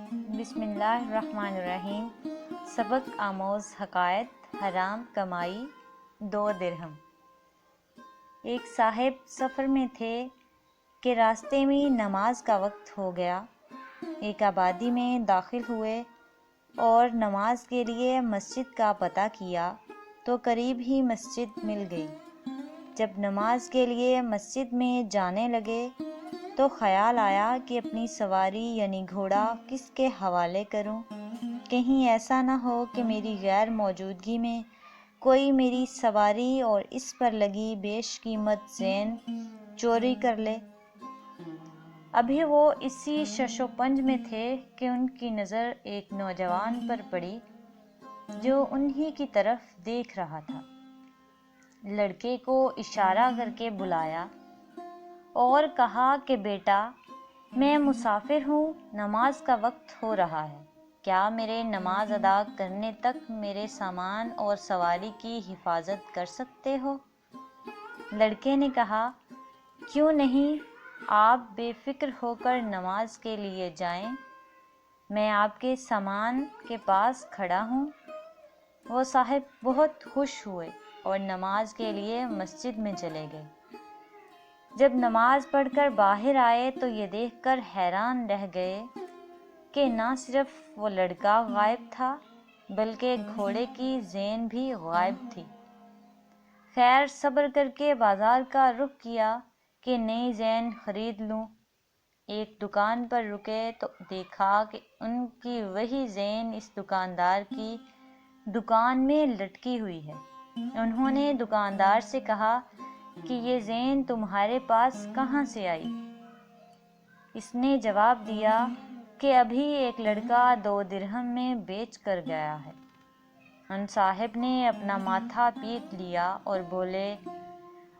بسم اللہ الرحمن الرحیم۔ سبق آموز حقائق حرام کمائی 2 درہم۔ ایک صاحب سفر میں تھے کہ راستے میں نماز کا وقت ہو گیا۔ ایک آبادی میں داخل ہوئے اور نماز کے لیے مسجد کا پتہ کیا تو قریب ہی مسجد مل گئی۔ جب نماز کے لیے مسجد میں جانے لگے تو خیال آیا کہ اپنی سواری یعنی گھوڑا کس کے حوالے کروں، کہیں ایسا نہ ہو کہ میری غیر موجودگی میں کوئی میری سواری اور اس پر لگی بیش قیمت زین چوری کر لے۔ ابھی وہ اسی شش و پنج میں تھے کہ ان کی نظر ایک نوجوان پر پڑی جو انہی کی طرف دیکھ رہا تھا۔ لڑکے کو اشارہ کر کے بلایا اور کہا کہ بیٹا، میں مسافر ہوں، نماز کا وقت ہو رہا ہے، کیا میرے نماز ادا کرنے تک میرے سامان اور سواری کی حفاظت کر سکتے ہو؟ لڑکے نے کہا، کیوں نہیں، آپ بے فکر ہو کر نماز کے لیے جائیں، میں آپ کے سامان کے پاس کھڑا ہوں۔ وہ صاحب بہت خوش ہوئے اور نماز کے لیے مسجد میں چلے گئے۔ جب نماز پڑھ کر باہر آئے تو یہ دیکھ کر حیران رہ گئے کہ نہ صرف وہ لڑکا غائب تھا بلکہ گھوڑے کی زین بھی غائب تھی۔ خیر صبر کر کے بازار کا رخ کیا کہ نئی زین خرید لوں۔ ایک دکان پر رکے تو دیکھا کہ ان کی وہی زین اس دکاندار کی دکان میں لٹکی ہوئی ہے۔ انہوں نے دکاندار سے کہا کہ یہ زین تمہارے پاس کہاں سے آئی؟ اس نے جواب دیا کہ ابھی ایک لڑکا 2 درہم میں بیچ کر گیا ہے۔ ان صاحب نے اپنا ماتھا پیٹ لیا اور بولے،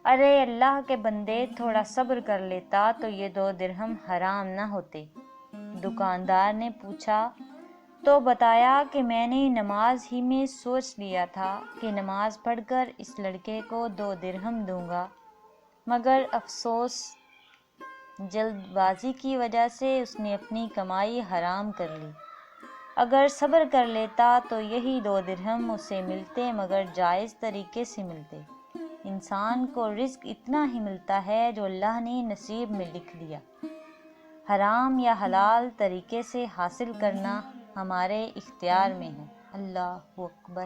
ارے اللہ کے بندے، تھوڑا صبر کر لیتا تو یہ 2 درہم حرام نہ ہوتے۔ دکاندار نے پوچھا تو بتایا کہ میں نے نماز ہی میں سوچ لیا تھا کہ نماز پڑھ کر اس لڑکے کو 2 درہم دوں گا، مگر افسوس جلد بازی کی وجہ سے اس نے اپنی کمائی حرام کر لی۔ اگر صبر کر لیتا تو یہی 2 درہم اسے ملتے، مگر جائز طریقے سے ملتے۔ انسان کو رزق اتنا ہی ملتا ہے جو اللہ نے نصیب میں لکھ دیا۔ حرام یا حلال طریقے سے حاصل کرنا ہمارے اختیار میں ہے۔ اللہ اکبر۔